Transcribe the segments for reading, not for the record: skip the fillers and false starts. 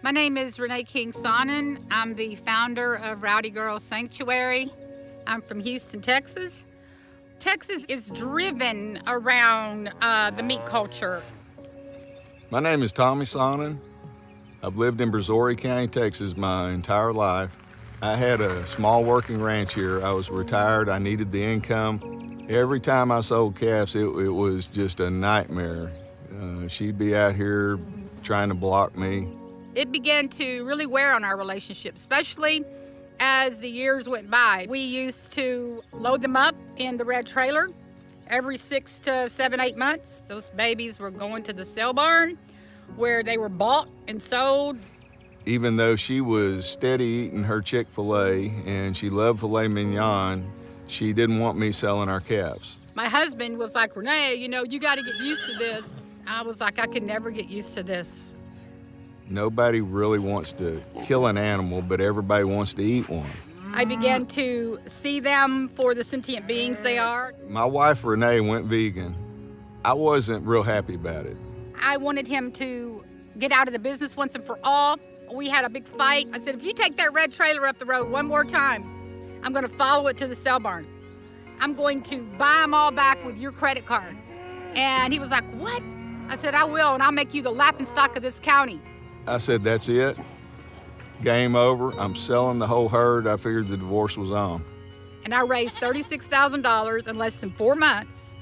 My name is Renee King Sonnen. I'm the founder of Rowdy Girl Sanctuary. I'm from Houston, Texas. Texas is driven around the meat culture. My name is Tommy Sonnen. I've lived in Brazoria County, Texas my entire life. I had a small working ranch here. I was retired, I needed the income. Every time I sold calves, it was just a nightmare. She'd be out here trying to block me. It began to really wear on our relationship, especially as the years went by. We used to load them up in the red trailer every 6 to 7, 8 months. Those babies were going to the sale barn where they were bought and sold. Even though she was steady eating her Chick-fil-A and she loved filet mignon, she didn't want me selling our calves. My husband was like, Renee, you got to get used to this. I was like, I could never get used to this. Nobody really wants to kill an animal, but everybody wants to eat one. I began to see them for the sentient beings they are. My wife, Renee, went vegan. I wasn't real happy about it. I wanted him to get out of the business once and for all. We had a big fight. I said, if you take that red trailer up the road one more time, I'm going to follow it to the sale barn. I'm going to buy them all back with your credit card. And he was like, what? I said, I will, and I'll make you the laughingstock of this county. I said, that's it. Game over. I'm selling the whole herd. I figured the divorce was on. And I raised $36,000 in less than 4 months,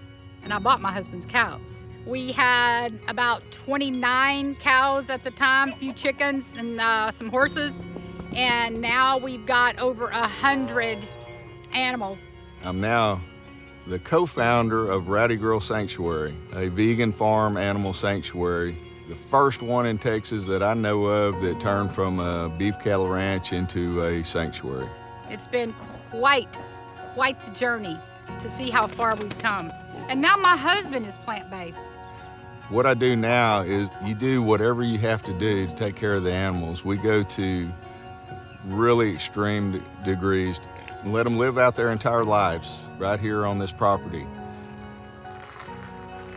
and I bought my husband's cows. We had about 29 cows at the time, a few chickens and some horses, and now we've got over 100 animals. I'm now the co-founder of Rowdy Girl Sanctuary, a vegan farm animal sanctuary. The first one in Texas that I know of that turned from a beef cattle ranch into a sanctuary. It's been quite the journey to see how far we've come. And now my husband is plant-based. What I do now is you do whatever you have to do to take care of the animals. We go to really extreme degrees and let them live out their entire lives right here on this property.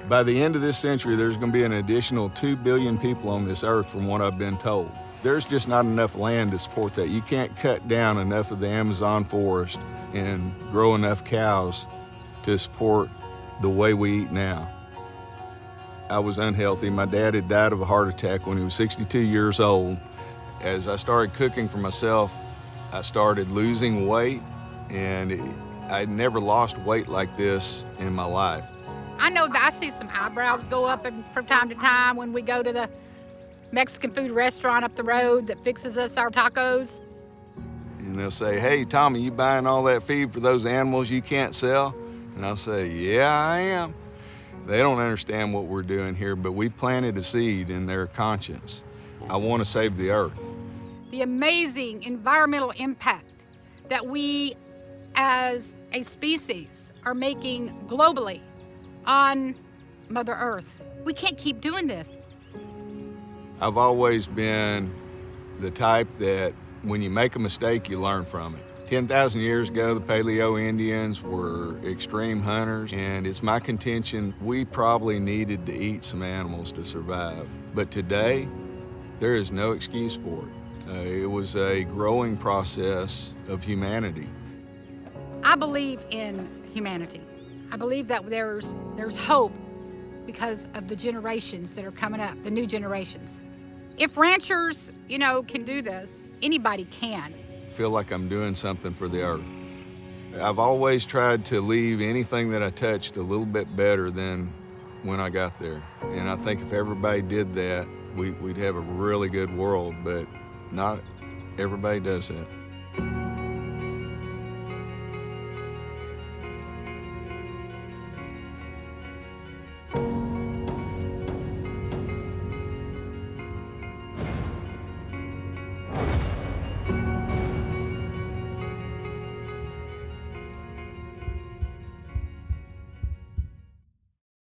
By the end of this century, there's going to be an additional 2 billion people on this earth from what I've been told. There's just not enough land to support that. You can't cut down enough of the Amazon forest and grow enough cows to support the way we eat now. I was unhealthy. My dad had died of a heart attack when he was 62 years old. As I started cooking for myself, I started losing weight, and I'd never lost weight like this in my life. I know that I see some eyebrows go up from time to time when we go to the Mexican food restaurant up the road that fixes us our tacos. And they'll say, hey, Tommy, you buying all that feed for those animals you can't sell? And I'll say, yeah, I am. They don't understand what we're doing here, but we planted a seed in their conscience. I want to save the earth. The amazing environmental impact that we as a species are making globally on Mother Earth. We can't keep doing this. I've always been the type that when you make a mistake, you learn from it. 10,000 years ago, the Paleo Indians were extreme hunters, and it's my contention we probably needed to eat some animals to survive. But today, there is no excuse for it. It was a growing process of humanity. I believe in humanity. I believe that there's hope because of the generations that are coming up, the new generations. If ranchers, can do this, anybody can. I feel like I'm doing something for the earth. I've always tried to leave anything that I touched a little bit better than when I got there. And I think if everybody did that, we'd have a really good world, but not everybody does that.